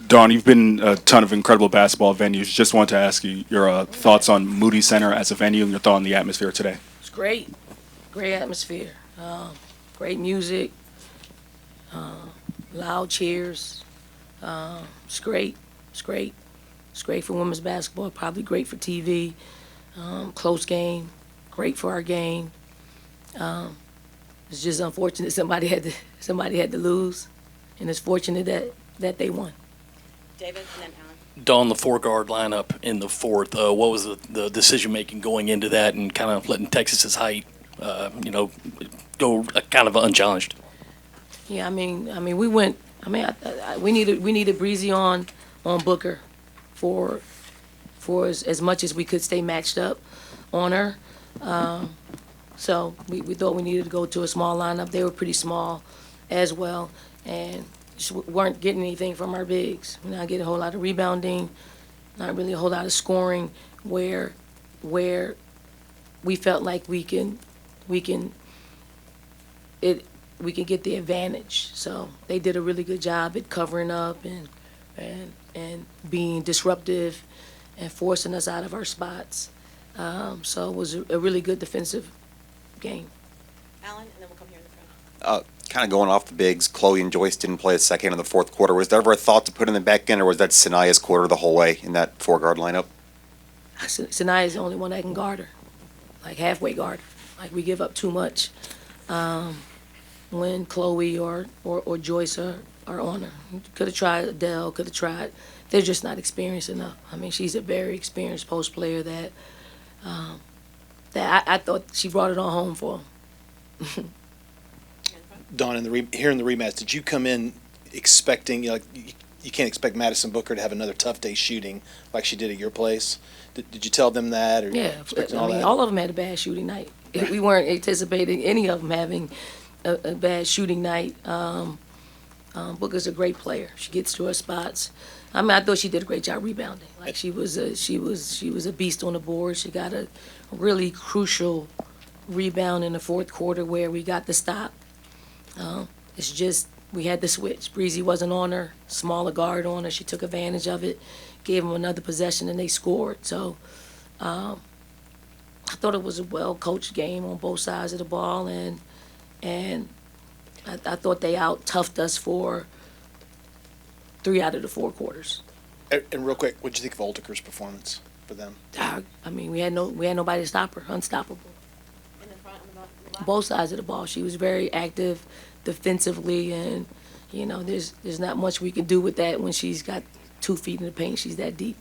Dawn, you've been a ton of incredible basketball venues. Just wanted to ask you your thoughts on Moody Center as a venue and your thought on the atmosphere today. It's great, great atmosphere, great music, loud cheers. It's great. It's great. It's great for women's basketball. Probably great for TV. Close game. Great for our game. It's just unfortunate somebody had to lose, and it's fortunate that they won. David and then Alan. Dawn, the four-guard lineup in the fourth, what was the decision-making going into that and kind of letting Texas's height, go kind of unchallenged? Yeah, I mean, we went. I mean, we needed Breezy on Booker for as much as we could stay matched up on her. So we thought we needed to go to a small lineup. They were pretty small as well, and just weren't getting anything from our bigs. We're not getting a whole lot of rebounding, not really a whole lot of scoring. Where we felt like we can get the advantage. So they did a really good job at covering up and being disruptive and forcing us out of our spots. So it was a really good defensive game. Alan, and then we'll come here in the front. Kind of going off the bigs, Chloe and Joyce didn't play a second in the fourth quarter. Was there ever a thought to put in the back end, or was that Sanaya's quarter the whole way in that four-guard lineup? Sanaya is the only one that can guard her, like halfway guard her. Like we give up too much when Chloe or Joyce are on her. Could have tried Adele, could have tried. They're just not experienced enough. I mean, she's a very experienced post player that I thought she brought it on home for them. Dawn, here in the rematch, did you come in expecting, you can't expect Madison Booker to have another tough day shooting like she did at your place? Did you tell them that? Or Yeah, expecting I mean, that? all of them had a bad shooting night. We weren't anticipating any of them having a bad shooting night. Booker's a great player. She gets to her spots. I mean, I thought she did a great job rebounding. Like she was a beast on the board. She got a really crucial rebound in the fourth quarter where we got the stop. It's just we had to switch. Breezy wasn't on her, smaller guard on her. She took advantage of it, gave them another possession, and they scored. So I thought it was a well-coached game on both sides of the ball, and I thought they out-toughed us for 3 out of the 4 quarters. And real quick, what did you think of Oldiker's performance for them? I mean, we had nobody to stop her, unstoppable. In the front and the back. Both sides of the ball. She was very active defensively, and there's not much we can do with that when she's got 2 feet in the paint. She's that deep.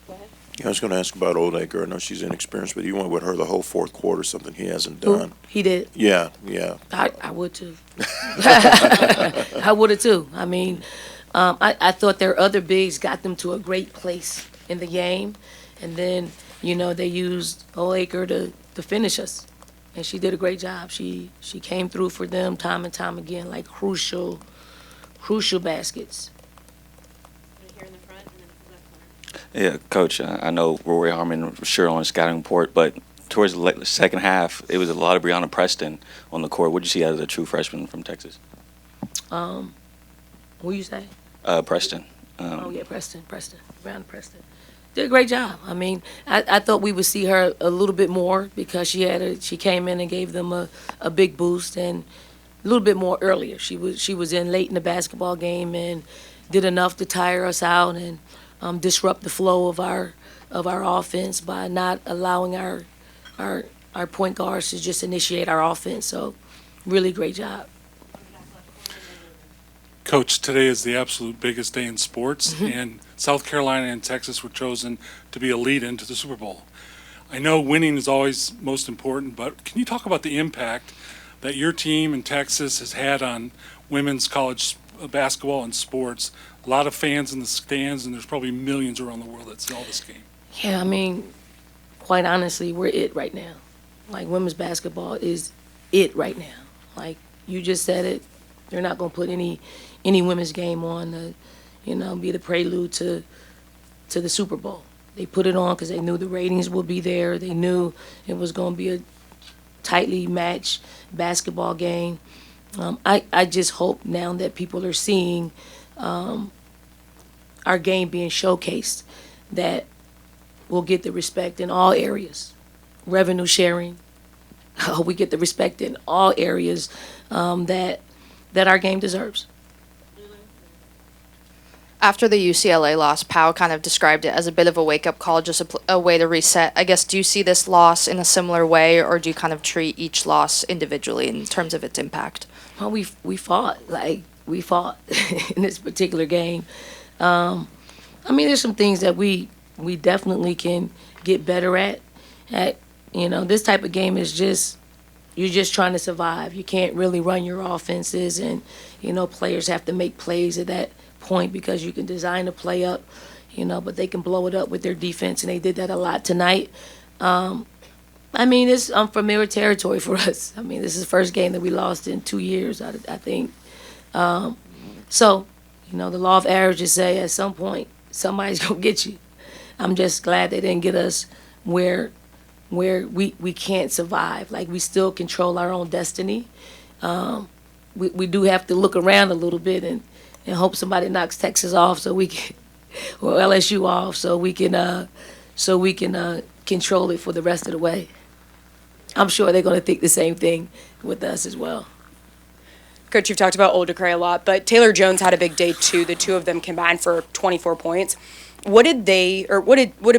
Go ahead. Yeah, I was going to ask about Oldacre. I know she's inexperienced, but you went with her the whole fourth quarter, something he hasn't done. He did. Yeah. I would too. I would have too. I mean, I thought their other bigs got them to a great place in the game, and then they used Oldacre to finish us. And she did a great job. She came through for them time and time again, like crucial baskets. Here in the front and then the left corner. Yeah, Coach, I know Rory Harmon was sure on the scouting report, but towards the second half, it was a lot of Brianna Preston on the court. What did you see out of the true freshman from Texas? What you say? Preston. Preston, Brianna Preston. Did a great job. I mean, I thought we would see her a little bit more because she came in and gave them a big boost, and a little bit more earlier. She was in late in the basketball game and did enough to tire us out and disrupt the flow of our offense by not allowing our point guards to just initiate our offense. So, really great job. Coach, today is the absolute biggest day in sports, and South Carolina and Texas were chosen to be a lead-in to the Super Bowl. I know winning is always most important, but can you talk about the impact that your team in Texas has had on women's college basketball and sports? A lot of fans in the stands, and there's probably millions around the world that see all this game. Yeah, I mean, quite honestly, we're it right now. Like, women's basketball is it right now. Like, you just said it. They're not going to put any women's game on to, be the prelude to the Super Bowl. They put it on because they knew the ratings would be there. They knew it was going to be a tightly matched basketball game. I just hope now that people are seeing our game being showcased, that we'll get the respect in all areas. Revenue sharing, we get the respect in all areas that our game deserves. After the UCLA loss, Powell kind of described it as a bit of a wake-up call, just a way to reset. I guess, do you see this loss in a similar way, or do you kind of treat each loss individually in terms of its impact? Well, we fought in this particular game. I mean, there's some things that we definitely can get better at. This type of game is just, you're just trying to survive. You can't really run your offenses, and players have to make plays at that point because you can design a play up, but they can blow it up with their defense, and they did that a lot tonight. I mean, it's unfamiliar territory for us. I mean, this is the first game that we lost in 2 years, I think. So, the law of averages say at some point somebody's gonna get you. I'm just glad they didn't get us where we can't survive. Like, we still control our own destiny. We do have to look around a little bit and hope somebody knocks Texas off so we can, or LSU off so we can control it for the rest of the way. I'm sure they're going to think the same thing with us as well. Coach, you've talked about Old Decray a lot, but Taylor Jones had a big day too. The two of them combined for 24 points. What did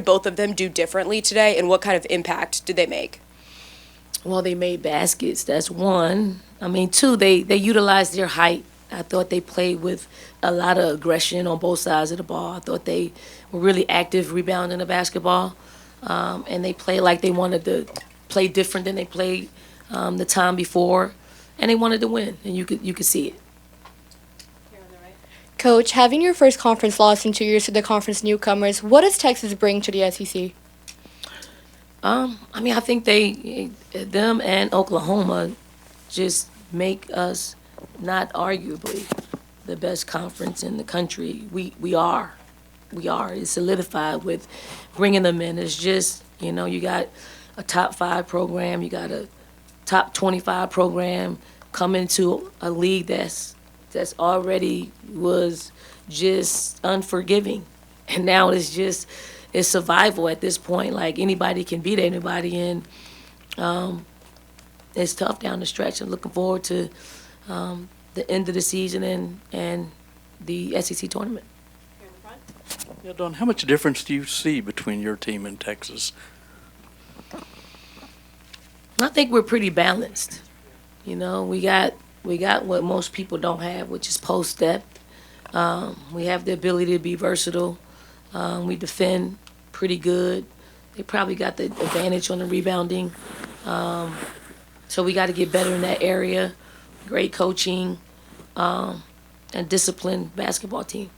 both of them do differently today, and what kind of impact did they make? Well, they made baskets. That's one. I mean, two, they utilized their height. I thought they played with a lot of aggression on both sides of the ball. I thought they were really active rebounding the basketball, and they played like they wanted to play different than they played the time before, and they wanted to win, and you could see it. Coach, having your first conference loss in 2 years to the conference newcomers, what does Texas bring to the SEC? I mean, I think them and Oklahoma just make us not arguably the best conference in the country. We are. It's solidified with bringing them in. It's just, you got a top 5 program, you got a top 25 program coming to a league that's already was just unforgiving, and now it's survival at this point. Like, anybody can beat anybody, and it's tough down the stretch. I'm looking forward to the end of the season and the SEC tournament. Yeah, Don, how much difference do you see between your team and Texas? I think we're pretty balanced. We got what most people don't have, which is post step. We have the ability to be versatile. We defend pretty good. They probably got the advantage on the rebounding. So we got to get better in that area. Great coaching and disciplined basketball team.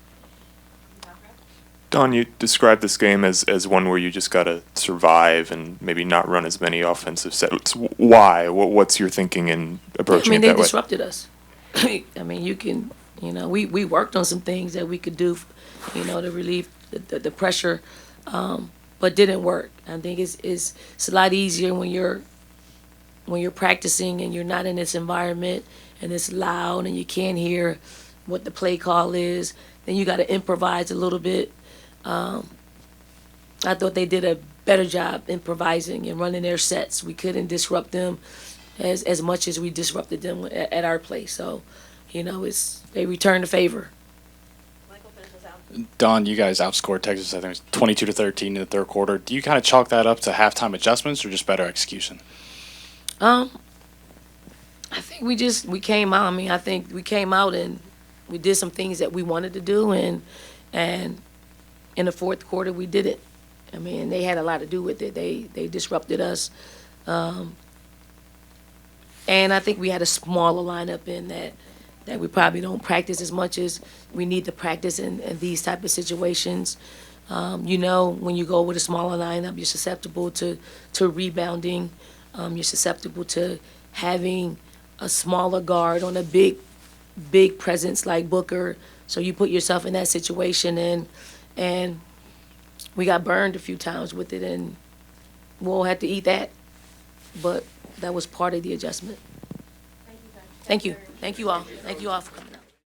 Don, you described this game as one where you just got to survive and maybe not run as many offensive sets. Why? What's your thinking in approaching it that way? They disrupted us. I mean, we worked on some things that we could do, to relieve the pressure, but didn't work. I think it's a lot easier when you're practicing and you're not in this environment and it's loud and you can't hear what the play call is. Then you got to improvise a little bit. I thought they did a better job improvising and running their sets. We couldn't disrupt them as much as we disrupted them at our place. So, they returned the favor. Don, you guys outscored Texas, I think it was 22-13 in the third quarter. Do you kind of chalk that up to halftime adjustments or just better execution? I think we came out. I mean, I think we came out and we did some things that we wanted to do, and in the fourth quarter we did it. I mean, they had a lot to do with it. They disrupted us, and I think we had a smaller lineup in that we probably don't practice as much as we need to practice in these type of situations. When you go with a smaller lineup, you're susceptible to rebounding. You're susceptible to having a smaller guard on a big presence like Booker. So you put yourself in that situation, and we got burned a few times with it, and we'll have to eat that. But that was part of the adjustment. Thank you. Thank you all. Thank you all for coming.